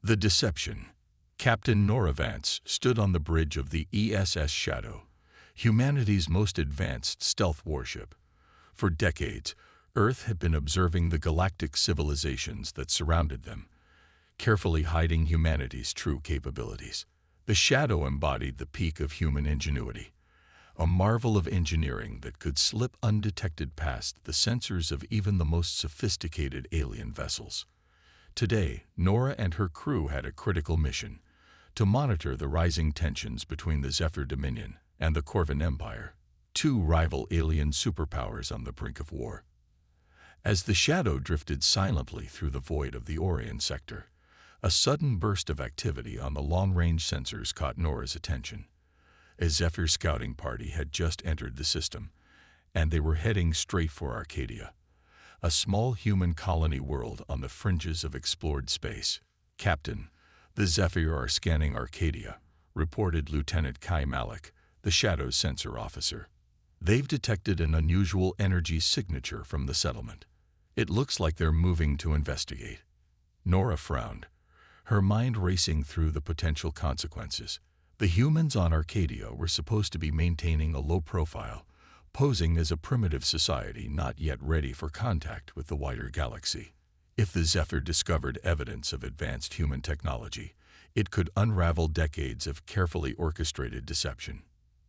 The Deception. Captain Nora Vance stood on the bridge of the ESS Shadow, humanity's most advanced stealth warship. For decades, Earth had been observing the galactic civilizations that surrounded them, carefully hiding humanity's true capabilities. The Shadow embodied the peak of human ingenuity, a marvel of engineering that could slip undetected past the sensors of even the most sophisticated alien vessels. Today, Nora and her crew had a critical mission: to monitor the rising tensions between the Zephyr Dominion and the Corvin Empire, two rival alien superpowers on the brink of war. As the Shadow drifted silently through the void of the Orion sector, a sudden burst of activity on the long-range sensors caught Nora's attention. A Zephyr scouting party had just entered the system, and they were heading straight for Arcadia, a small human colony world on the fringes of explored space. "Captain, the Zephyr are scanning Arcadia," reported Lieutenant Kai Malik, the Shadow's sensor officer. "They've detected an unusual energy signature from the settlement. It looks like they're moving to investigate." Nora frowned, her mind racing through the potential consequences. The humans on Arcadia were supposed to be maintaining a low profile, posing as a primitive society not yet ready for contact with the wider galaxy. If the Zephyr discovered evidence of advanced human technology, it could unravel decades of carefully orchestrated deception.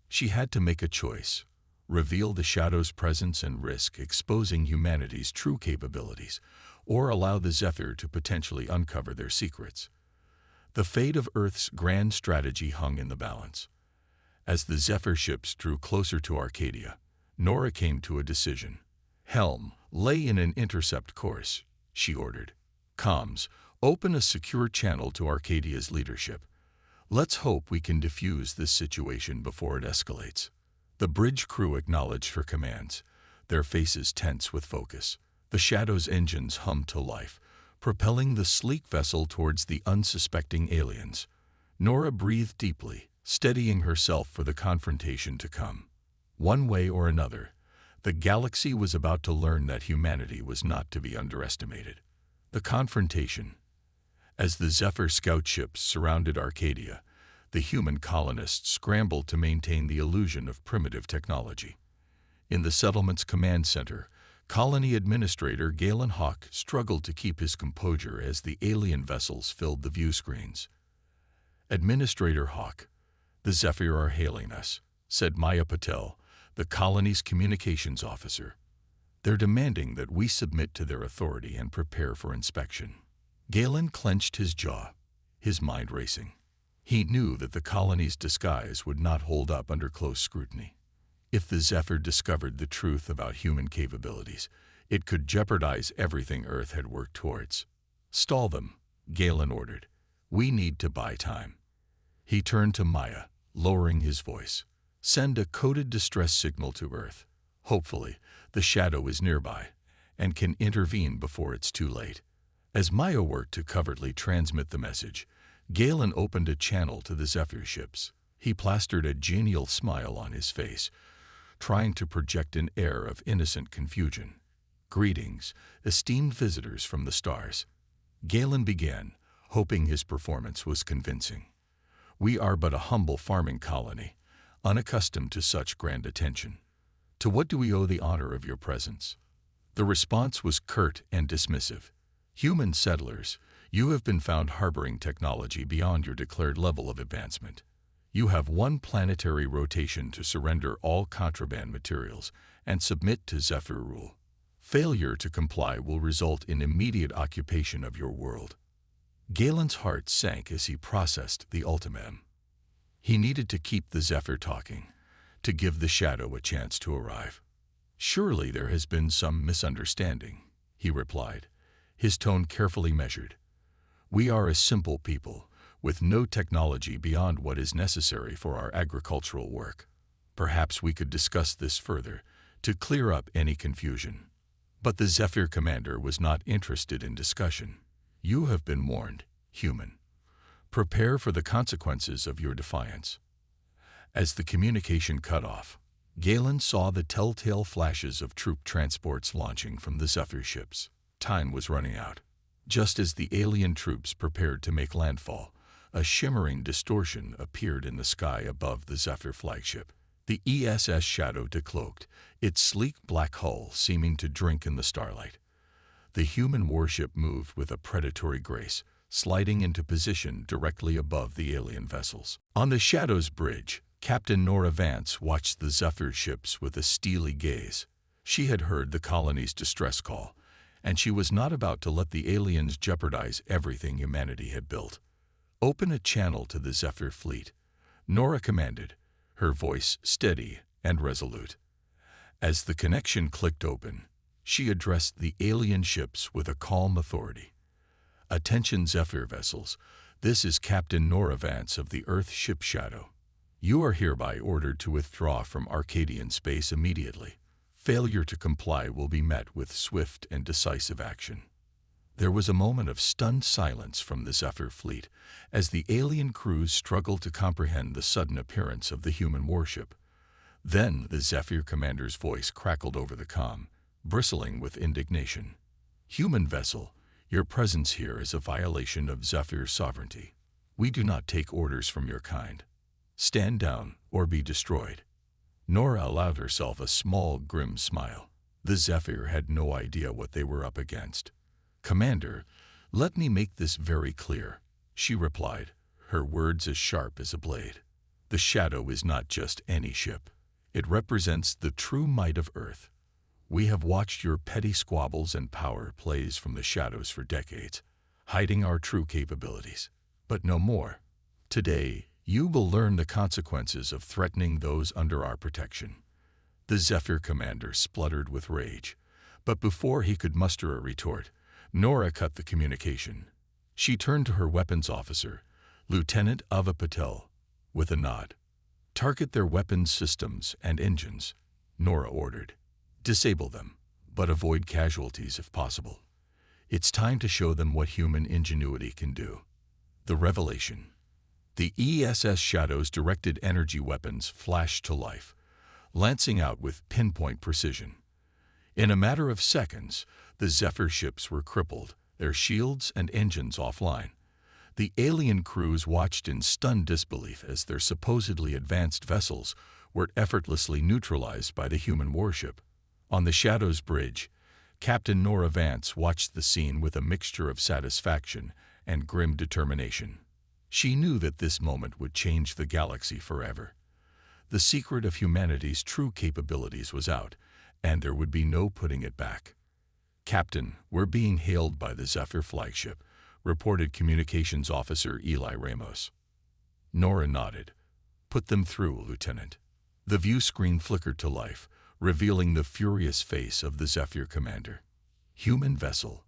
She had to make a choice: reveal the Shadow's presence and risk exposing humanity's true capabilities, or allow the Zephyr to potentially uncover their secrets. The fate of Earth's grand strategy hung in the balance. As the Zephyr ships drew closer to Arcadia, Nora came to a decision. "Helm, lay in an intercept course," she ordered. "Comms, open a secure channel to Arcadia's leadership. Let's hope we can defuse this situation before it escalates." The bridge crew acknowledged her commands, their faces tense with focus. The Shadow's engines hummed to life, propelling the sleek vessel towards the unsuspecting aliens. Nora breathed deeply, steadying herself for the confrontation to come. One way or another, the galaxy was about to learn that humanity was not to be underestimated. The confrontation. As the Zephyr scout ships surrounded Arcadia, the human colonists scrambled to maintain the illusion of primitive technology. In the settlement's command center, Colony Administrator Galen Hawk struggled to keep his composure as the alien vessels filled the view screens. "Administrator Hawk, the Zephyr are hailing us," said Maya Patel, the colony's communications officer. "They're demanding that we submit to their authority and prepare for inspection." Galen clenched his jaw, his mind racing. He knew that the colony's disguise would not hold up under close scrutiny. If the Zephyr discovered the truth about human capabilities, it could jeopardize everything Earth had worked towards. "Stall them," Galen ordered. "We need to buy time." He turned to Maya, lowering his voice. "Send a coded distress signal to Earth. Hopefully, the Shadow is nearby and can intervene before it's too late." As Maya worked to covertly transmit the message, Galen opened a channel to the Zephyr ships. He plastered a genial smile on his face, trying to project an air of innocent confusion. "Greetings, esteemed visitors from the stars." Galen began, hoping his performance was convincing. "We are but a humble farming colony, unaccustomed to such grand attention. To what do we owe the honor of your presence?" The response was curt and dismissive. "Human settlers, you have been found harboring technology beyond your declared level of advancement. You have one planetary rotation to surrender all contraband materials and submit to Zephyr rule. Failure to comply will result in immediate occupation of your world." Galen's heart sank as he processed the ultimatum. He needed to keep the Zephyr talking, to give the Shadow a chance to arrive. "Surely there has been some misunderstanding," he replied, his tone carefully measured. "We are a simple people, with no technology beyond what is necessary for our agricultural work. Perhaps we could discuss this further, to clear up any confusion." But the Zephyr commander was not interested in discussion. "You have been warned, human. Prepare for the consequences of your defiance." As the communication cut off, Galen saw the telltale flashes of troop transports launching from the Zephyr ships. Time was running out. Just as the alien troops prepared to make landfall, a shimmering distortion appeared in the sky above the Zephyr flagship. The ESS Shadow decloaked, its sleek black hull seeming to drink in the starlight. The human warship moved with a predatory grace, sliding into position directly above the alien vessels. On the Shadow's bridge, Captain Nora Vance watched the Zephyr ships with a steely gaze. She had heard the colony's distress call, and she was not about to let the aliens jeopardize everything humanity had built. "Open a channel to the Zephyr fleet," Nora commanded, her voice steady and resolute. As the connection clicked open, she addressed the alien ships with a calm authority. "Attention Zephyr vessels, this is Captain Nora Vance of the Earth ship Shadow. You are hereby ordered to withdraw from Arcadian space immediately. Failure to comply will be met with swift and decisive action." There was a moment of stunned silence from the Zephyr fleet as the alien crews struggled to comprehend the sudden appearance of the human warship. Then the Zephyr commander's voice crackled over the comm, bristling with indignation. "Human vessel, your presence here is a violation of Zephyr's sovereignty. We do not take orders from your kind. Stand down or be destroyed." Nora allowed herself a small, grim smile. The Zephyr had no idea what they were up against. "Commander, let me make this very clear," she replied, her words as sharp as a blade. "The Shadow is not just any ship. It represents the true might of Earth. We have watched your petty squabbles and power plays from the shadows for decades, hiding our true capabilities. But no more. Today, you will learn the consequences of threatening those under our protection." The Zephyr commander spluttered with rage, but before he could muster a retort, Nora cut the communication. She turned to her weapons officer, Lieutenant Ava Patel, with a nod. "Target their weapons systems and engines," Nora ordered. "Disable them, but avoid casualties if possible. It's time to show them what human ingenuity can do." The revelation. The ESS Shadow's directed energy weapons flashed to life, lancing out with pinpoint precision. In a matter of seconds, the Zephyr ships were crippled, their shields and engines offline. The alien crews watched in stunned disbelief as their supposedly advanced vessels were effortlessly neutralized by the human warship. On the Shadow's bridge, Captain Nora Vance watched the scene with a mixture of satisfaction and grim determination. She knew that this moment would change the galaxy forever. The secret of humanity's true capabilities was out, and there would be no putting it back. "Captain, we're being hailed by the Zephyr flagship," reported Communications Officer Eli Ramos. Nora nodded. "Put them through, Lieutenant." The view screen flickered to life, revealing the furious face of the Zephyr commander. "Human vessel,"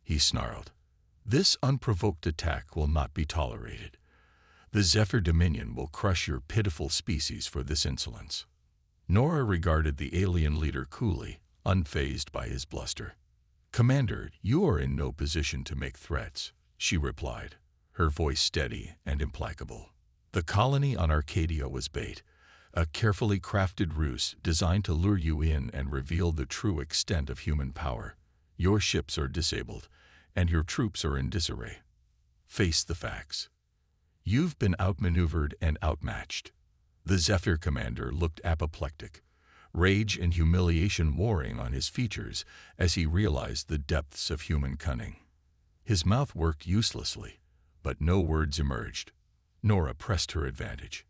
he snarled. "This unprovoked attack will not be tolerated. The Zephyr Dominion will crush your pitiful species for this insolence." Nora regarded the alien leader coolly, unfazed by his bluster. "Commander, you are in no position to make threats," she replied, her voice steady and implacable. "The colony on Arcadia was bait, a carefully crafted ruse designed to lure you in and reveal the true extent of human power. Your ships are disabled, and your troops are in disarray. Face the facts. You've been outmaneuvered and outmatched." The Zephyr commander looked apoplectic, rage and humiliation warring on his features as he realized the depths of human cunning. His mouth worked uselessly, but no words emerged. Nora pressed her advantage.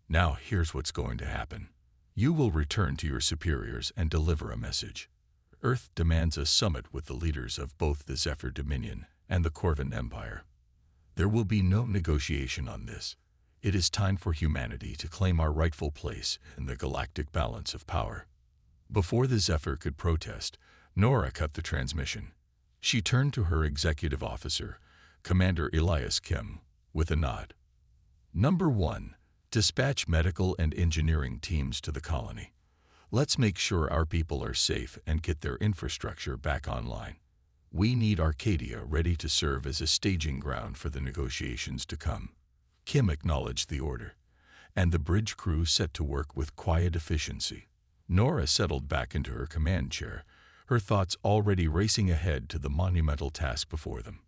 "Now here's what's going to happen. You will return to your superiors and deliver a message. Earth demands a summit with the leaders of both the Zephyr Dominion and the Corvan Empire. There will be no negotiation on this. It is time for humanity to claim our rightful place in the galactic balance of power." Before the Zephyr could protest, Nora cut the transmission. She turned to her executive officer, Commander Elias Kim, with a nod. "Number 1. Dispatch medical and engineering teams to the colony. Let's make sure our people are safe and get their infrastructure back online. We need Arcadia ready to serve as a staging ground for the negotiations to come." Kim acknowledged the order, and the bridge crew set to work with quiet efficiency. Nora settled back into her command chair, her thoughts already racing ahead to the monumental task before them.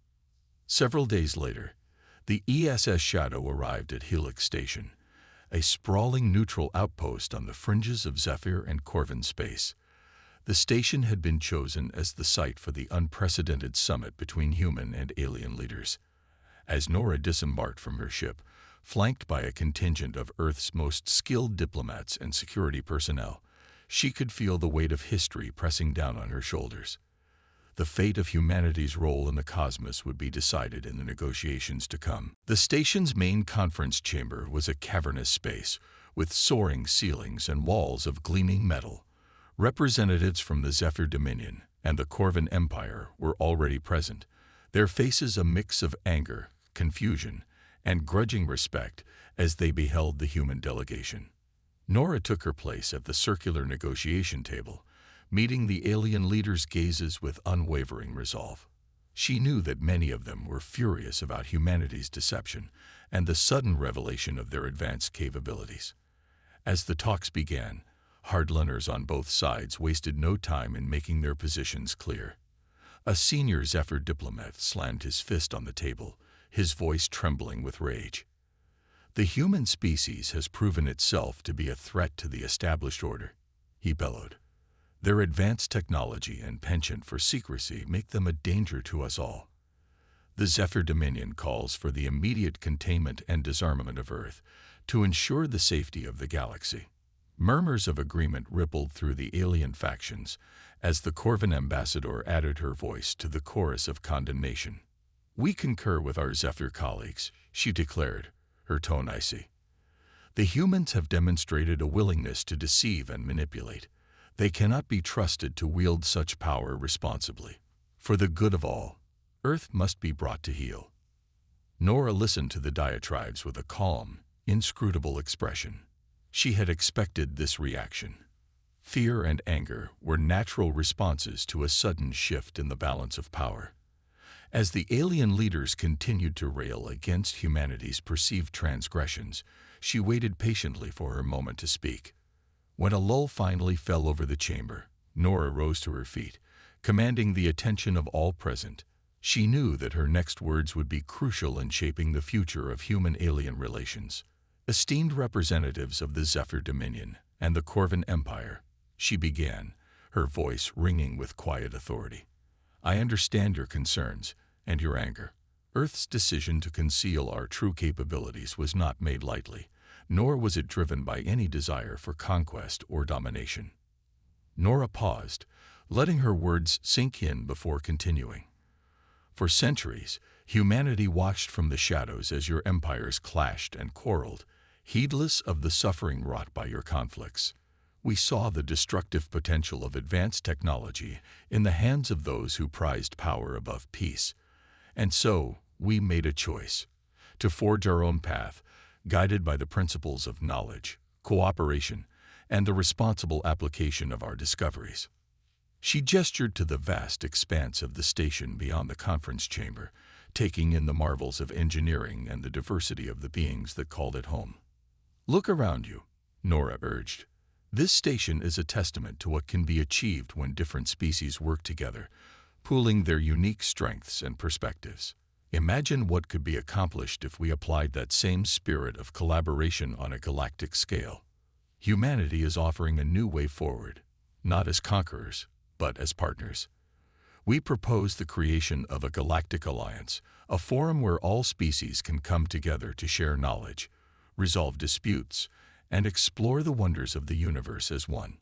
Several days later, the ESS Shadow arrived at Helix Station, a sprawling neutral outpost on the fringes of Zephyr and Corvin space. The station had been chosen as the site for the unprecedented summit between human and alien leaders. As Nora disembarked from her ship, flanked by a contingent of Earth's most skilled diplomats and security personnel, she could feel the weight of history pressing down on her shoulders. The fate of humanity's role in the cosmos would be decided in the negotiations to come. The station's main conference chamber was a cavernous space, with soaring ceilings and walls of gleaming metal. Representatives from the Zephyr Dominion and the Corvin Empire were already present, their faces a mix of anger, confusion, and grudging respect as they beheld the human delegation. Nora took her place at the circular negotiation table, meeting the alien leaders' gazes with unwavering resolve. She knew that many of them were furious about humanity's deception and the sudden revelation of their advanced capabilities. As the talks began, hardliners on both sides wasted no time in making their positions clear. A senior Zephyr diplomat slammed his fist on the table, his voice trembling with rage. "The human species has proven itself to be a threat to the established order," he bellowed. "Their advanced technology and penchant for secrecy make them a danger to us all. The Zephyr Dominion calls for the immediate containment and disarmament of Earth to ensure the safety of the galaxy." Murmurs of agreement rippled through the alien factions as the Corvin ambassador added her voice to the chorus of condemnation. "We concur with our Zephyr colleagues," she declared, her tone icy. "The humans have demonstrated a willingness to deceive and manipulate. They cannot be trusted to wield such power responsibly. For the good of all, Earth must be brought to heel." Nora listened to the diatribes with a calm, inscrutable expression. She had expected this reaction. Fear and anger were natural responses to a sudden shift in the balance of power. As the alien leaders continued to rail against humanity's perceived transgressions, she waited patiently for her moment to speak. When a lull finally fell over the chamber, Nora rose to her feet, commanding the attention of all present. She knew that her next words would be crucial in shaping the future of human-alien relations. "Esteemed representatives of the Zephyr Dominion and the Corvin Empire," she began, her voice ringing with quiet authority. "I understand your concerns and your anger. Earth's decision to conceal our true capabilities was not made lightly, nor was it driven by any desire for conquest or domination." Nora paused, letting her words sink in before continuing. "For centuries, humanity watched from the shadows as your empires clashed and quarreled, heedless of the suffering wrought by your conflicts. We saw the destructive potential of advanced technology in the hands of those who prized power above peace. And so, we made a choice to forge our own path, guided by the principles of knowledge, cooperation, and the responsible application of our discoveries." She gestured to the vast expanse of the station beyond the conference chamber, taking in the marvels of engineering and the diversity of the beings that called it home. "Look around you," Nora urged. "This station is a testament to what can be achieved when different species work together, pooling their unique strengths and perspectives. Imagine what could be accomplished if we applied that same spirit of collaboration on a galactic scale. Humanity is offering a new way forward, not as conquerors, but as partners. We propose the creation of a galactic alliance, a forum where all species can come together to share knowledge, resolve disputes, and explore the wonders of the universe as one.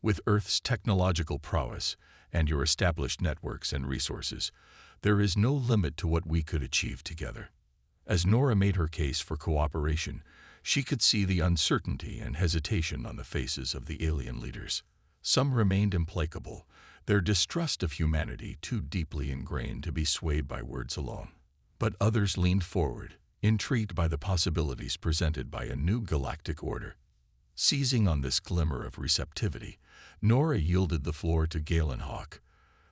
With Earth's technological prowess and your established networks and resources, there is no limit to what we could achieve together." As Nora made her case for cooperation, she could see the uncertainty and hesitation on the faces of the alien leaders. Some remained implacable, their distrust of humanity too deeply ingrained to be swayed by words alone. But others leaned forward, intrigued by the possibilities presented by a new galactic order. Seizing on this glimmer of receptivity, Nora yielded the floor to Galen Hawk,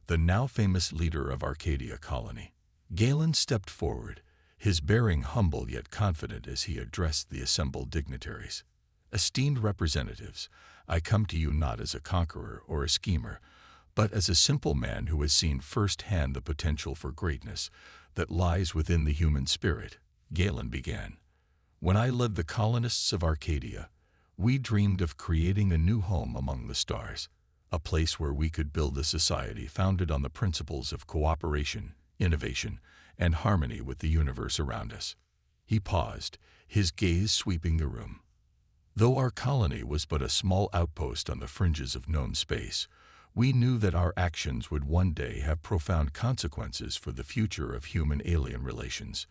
the now famous leader of Arcadia colony. Galen stepped forward, his bearing humble yet confident as he addressed the assembled dignitaries. "Esteemed representatives, I come to you not as a conqueror or a schemer, but as a simple man who has seen firsthand the potential for greatness, that lies within the human spirit, Galen began. When I led the colonists of Arcadia, we dreamed of creating a new home among the stars, a place where we could build a society founded on the principles of cooperation, innovation, and harmony with the universe around us. He paused, his gaze sweeping the room. Though our colony was but a small outpost on the fringes of known space, we knew that our actions would one day have profound consequences for the future of human-alien relations.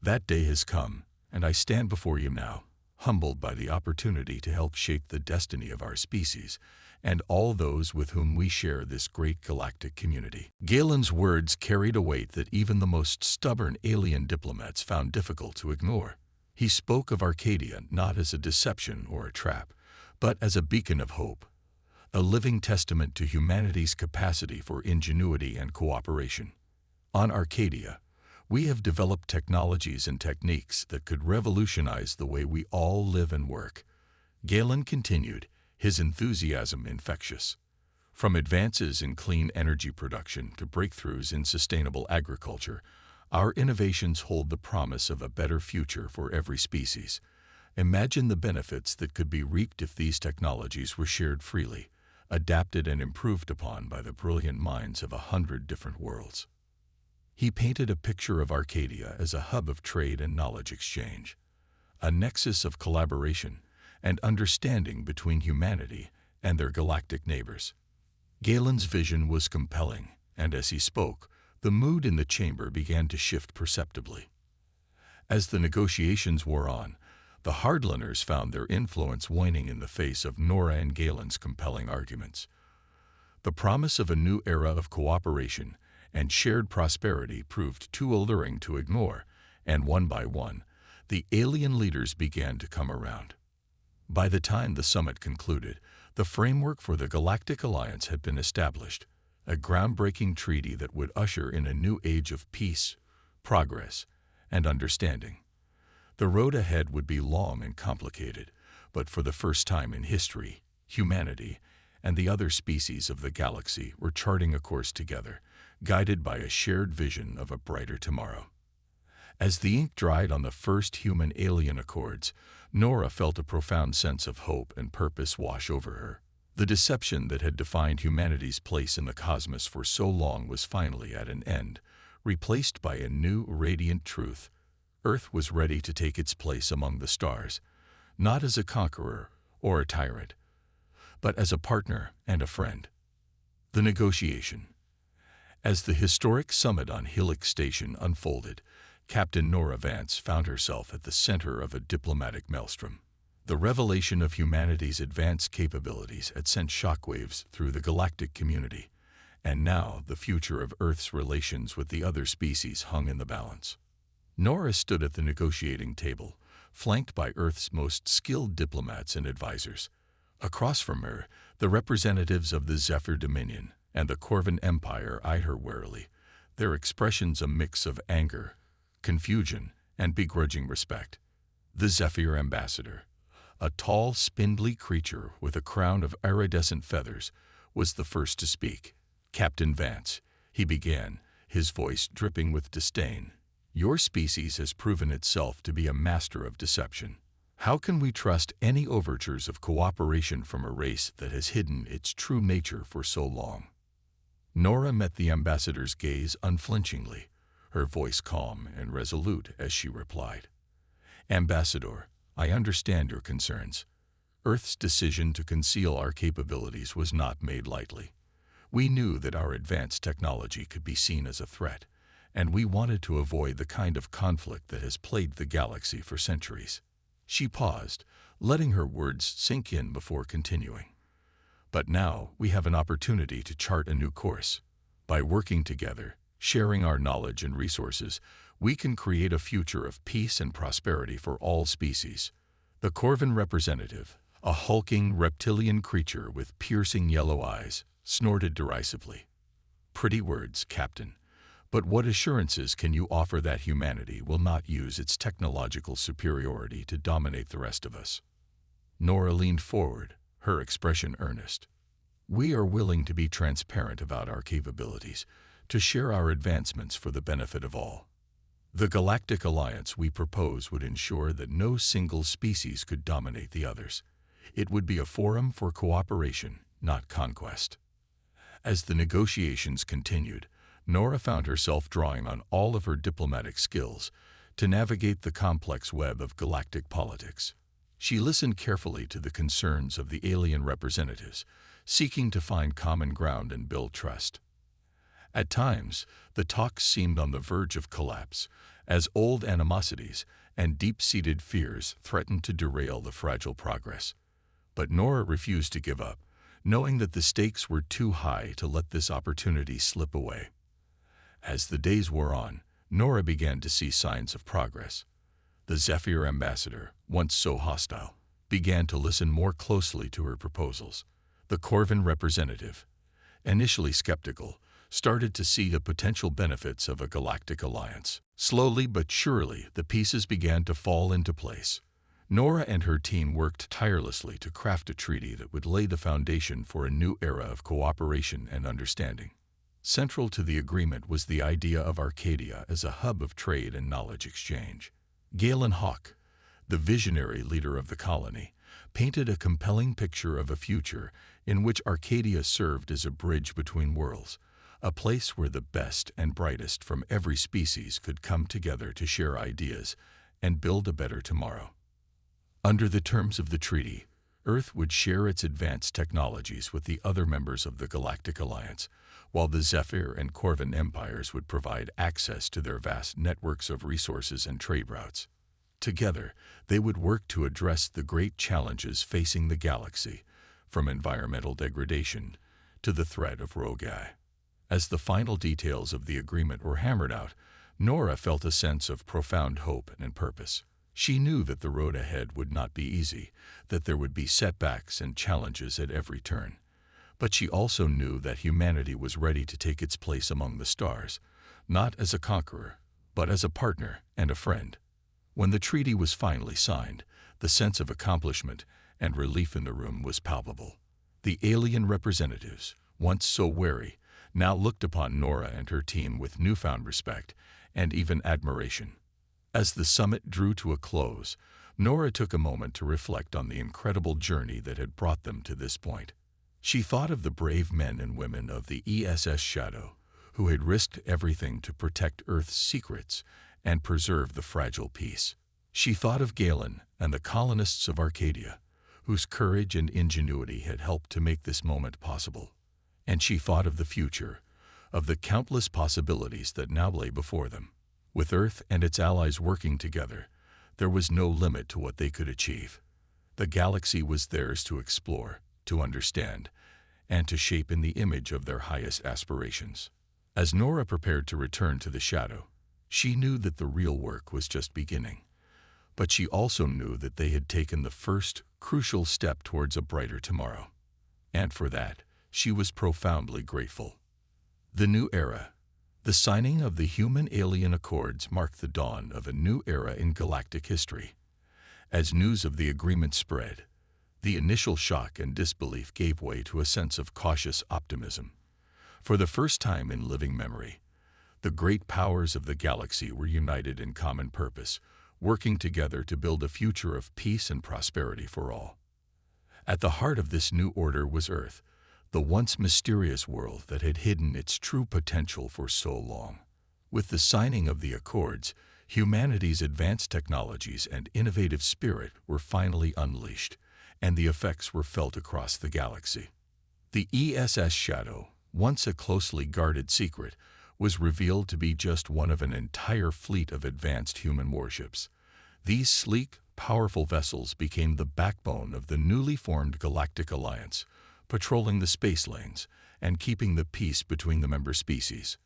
That day has come, and I stand before you now, humbled by the opportunity to help shape the destiny of our species and all those with whom we share this great galactic community. Galen's words carried a weight that even the most stubborn alien diplomats found difficult to ignore. He spoke of Arcadia not as a deception or a trap, but as a beacon of hope, a living testament to humanity's capacity for ingenuity and cooperation. On Arcadia, we have developed technologies and techniques that could revolutionize the way we all live and work. Galen continued, his enthusiasm infectious. From advances in clean energy production to breakthroughs in sustainable agriculture, our innovations hold the promise of a better future for every species. Imagine the benefits that could be reaped if these technologies were shared freely, adapted and improved upon by the brilliant minds of 100 different worlds. He painted a picture of Arcadia as a hub of trade and knowledge exchange, a nexus of collaboration and understanding between humanity and their galactic neighbors. Galen's vision was compelling, and as he spoke, the mood in the chamber began to shift perceptibly. As the negotiations wore on, the hardliners found their influence waning in the face of Nora and Galen's compelling arguments. The promise of a new era of cooperation and shared prosperity proved too alluring to ignore, and one by one, the alien leaders began to come around. By the time the summit concluded, the framework for the Galactic Alliance had been established, a groundbreaking treaty that would usher in a new age of peace, progress, and understanding. The road ahead would be long and complicated, but for the first time in history, humanity and the other species of the galaxy were charting a course together, guided by a shared vision of a brighter tomorrow. As the ink dried on the first human-alien accords, Nora felt a profound sense of hope and purpose wash over her. The deception that had defined humanity's place in the cosmos for so long was finally at an end, replaced by a new, radiant truth. Earth was ready to take its place among the stars, not as a conqueror or a tyrant, but as a partner and a friend. The negotiation. As the historic summit on Helix Station unfolded, Captain Nora Vance found herself at the center of a diplomatic maelstrom. The revelation of humanity's advanced capabilities had sent shockwaves through the galactic community, and now the future of Earth's relations with the other species hung in the balance. Nora stood at the negotiating table, flanked by Earth's most skilled diplomats and advisors. Across from her, the representatives of the Zephyr Dominion and the Corvan Empire eyed her warily, their expressions a mix of anger, confusion, and begrudging respect. The Zephyr ambassador, a tall, spindly creature with a crown of iridescent feathers, was the first to speak. "Captain Vance," he began, his voice dripping with disdain, "your species has proven itself to be a master of deception. How can we trust any overtures of cooperation from a race that has hidden its true nature for so long?" Nora met the ambassador's gaze unflinchingly, her voice calm and resolute as she replied, "Ambassador, I understand your concerns. Earth's decision to conceal our capabilities was not made lightly. We knew that our advanced technology could be seen as a threat, and we wanted to avoid the kind of conflict that has plagued the galaxy for centuries." She paused, letting her words sink in before continuing. "But now we have an opportunity to chart a new course. By working together, sharing our knowledge and resources, we can create a future of peace and prosperity for all species." The Corvan representative, a hulking reptilian creature with piercing yellow eyes, snorted derisively. "Pretty words, Captain. But what assurances can you offer that humanity will not use its technological superiority to dominate the rest of us?" Nora leaned forward, her expression earnest. "We are willing to be transparent about our capabilities, to share our advancements for the benefit of all. The galactic alliance we propose would ensure that no single species could dominate the others. It would be a forum for cooperation, not conquest. As the negotiations continued, Nora found herself drawing on all of her diplomatic skills to navigate the complex web of galactic politics. She listened carefully to the concerns of the alien representatives, seeking to find common ground and build trust. At times, the talks seemed on the verge of collapse, as old animosities and deep-seated fears threatened to derail the fragile progress. But Nora refused to give up, knowing that the stakes were too high to let this opportunity slip away. As the days wore on, Nora began to see signs of progress. The Zephyr ambassador, once so hostile, began to listen more closely to her proposals. The Corvin representative, initially skeptical, started to see the potential benefits of a galactic alliance. Slowly but surely, the pieces began to fall into place. Nora and her team worked tirelessly to craft a treaty that would lay the foundation for a new era of cooperation and understanding. Central to the agreement was the idea of Arcadia as a hub of trade and knowledge exchange. Galen Hawk, the visionary leader of the colony, painted a compelling picture of a future in which Arcadia served as a bridge between worlds, a place where the best and brightest from every species could come together to share ideas and build a better tomorrow. Under the terms of the treaty, Earth would share its advanced technologies with the other members of the Galactic Alliance, while the Zephyr and Corvin empires would provide access to their vast networks of resources and trade routes. Together, they would work to address the great challenges facing the galaxy, from environmental degradation to the threat of rogue AI. As the final details of the agreement were hammered out, Nora felt a sense of profound hope and purpose. She knew that the road ahead would not be easy, that there would be setbacks and challenges at every turn. But she also knew that humanity was ready to take its place among the stars, not as a conqueror, but as a partner and a friend. When the treaty was finally signed, the sense of accomplishment and relief in the room was palpable. The alien representatives, once so wary, now looked upon Nora and her team with newfound respect and even admiration. As the summit drew to a close, Nora took a moment to reflect on the incredible journey that had brought them to this point. She thought of the brave men and women of the ESS Shadow, who had risked everything to protect Earth's secrets and preserve the fragile peace. She thought of Galen and the colonists of Arcadia, whose courage and ingenuity had helped to make this moment possible. And she thought of the future, of the countless possibilities that now lay before them. With Earth and its allies working together, there was no limit to what they could achieve. The galaxy was theirs to explore, to understand, and to shape in the image of their highest aspirations. As Nora prepared to return to the shadow, she knew that the real work was just beginning. But she also knew that they had taken the first, crucial step towards a brighter tomorrow. And for that, she was profoundly grateful. The new era. The signing of the Human-Alien Accords marked the dawn of a new era in galactic history. As news of the agreement spread, the initial shock and disbelief gave way to a sense of cautious optimism. For the first time in living memory, the great powers of the galaxy were united in common purpose, working together to build a future of peace and prosperity for all. At the heart of this new order was Earth, the once mysterious world that had hidden its true potential for so long. With the signing of the Accords, humanity's advanced technologies and innovative spirit were finally unleashed, and the effects were felt across the galaxy. The ESS Shadow, once a closely guarded secret, was revealed to be just one of an entire fleet of advanced human warships. These sleek, powerful vessels became the backbone of the newly formed Galactic Alliance, patrolling the space lanes and keeping the peace between the member species.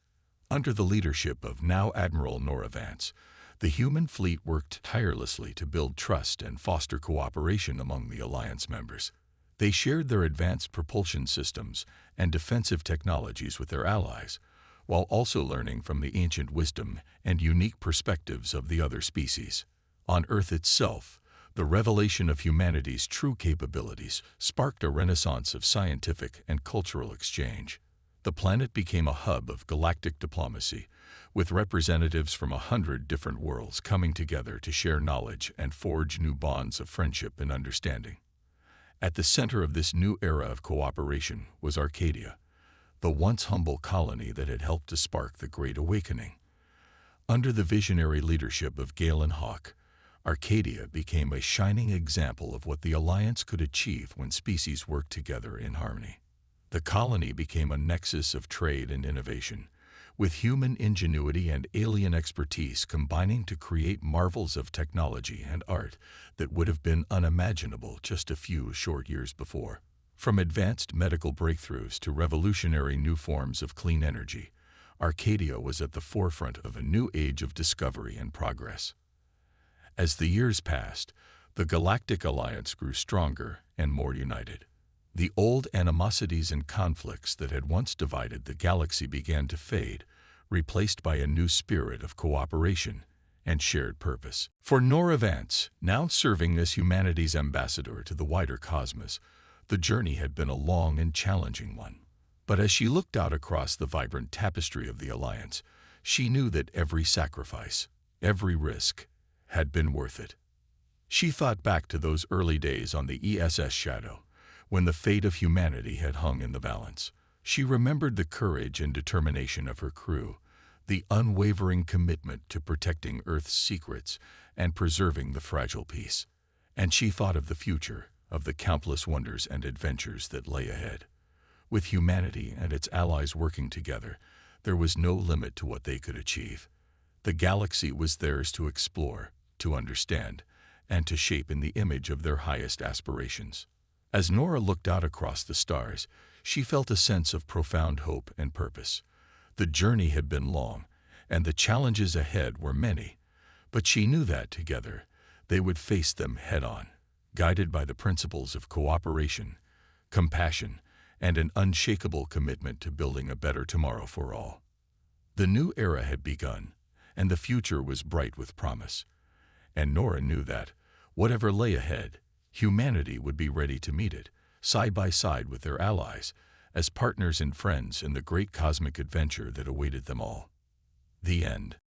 Under the leadership of now Admiral Nora Vance, the human fleet worked tirelessly to build trust and foster cooperation among the Alliance members. They shared their advanced propulsion systems and defensive technologies with their allies, while also learning from the ancient wisdom and unique perspectives of the other species. On Earth itself, the revelation of humanity's true capabilities sparked a renaissance of scientific and cultural exchange. The planet became a hub of galactic diplomacy, with representatives from 100 different worlds coming together to share knowledge and forge new bonds of friendship and understanding. At the center of this new era of cooperation was Arcadia, the once humble colony that had helped to spark the Great Awakening. Under the visionary leadership of Galen Hawk, Arcadia became a shining example of what the Alliance could achieve when species worked together in harmony. The colony became a nexus of trade and innovation, with human ingenuity and alien expertise combining to create marvels of technology and art that would have been unimaginable just a few short years before. From advanced medical breakthroughs to revolutionary new forms of clean energy, Arcadia was at the forefront of a new age of discovery and progress. As the years passed, the Galactic Alliance grew stronger and more united. The old animosities and conflicts that had once divided the galaxy began to fade, replaced by a new spirit of cooperation and shared purpose. For Nora Vance, now serving as humanity's ambassador to the wider cosmos, the journey had been a long and challenging one. But as she looked out across the vibrant tapestry of the Alliance, she knew that every sacrifice, every risk, had been worth it. She thought back to those early days on the ESS Shadow, when the fate of humanity had hung in the balance. She remembered the courage and determination of her crew, the unwavering commitment to protecting Earth's secrets and preserving the fragile peace. And she thought of the future, of the countless wonders and adventures that lay ahead. With humanity and its allies working together, there was no limit to what they could achieve. The galaxy was theirs to explore, to understand, and to shape in the image of their highest aspirations. As Nora looked out across the stars, she felt a sense of profound hope and purpose. The journey had been long, and the challenges ahead were many, but she knew that together they would face them head-on, guided by the principles of cooperation, compassion, and an unshakable commitment to building a better tomorrow for all. The new era had begun, and the future was bright with promise. And Nora knew that, whatever lay ahead, humanity would be ready to meet it, side by side with their allies, as partners and friends in the great cosmic adventure that awaited them all. The end.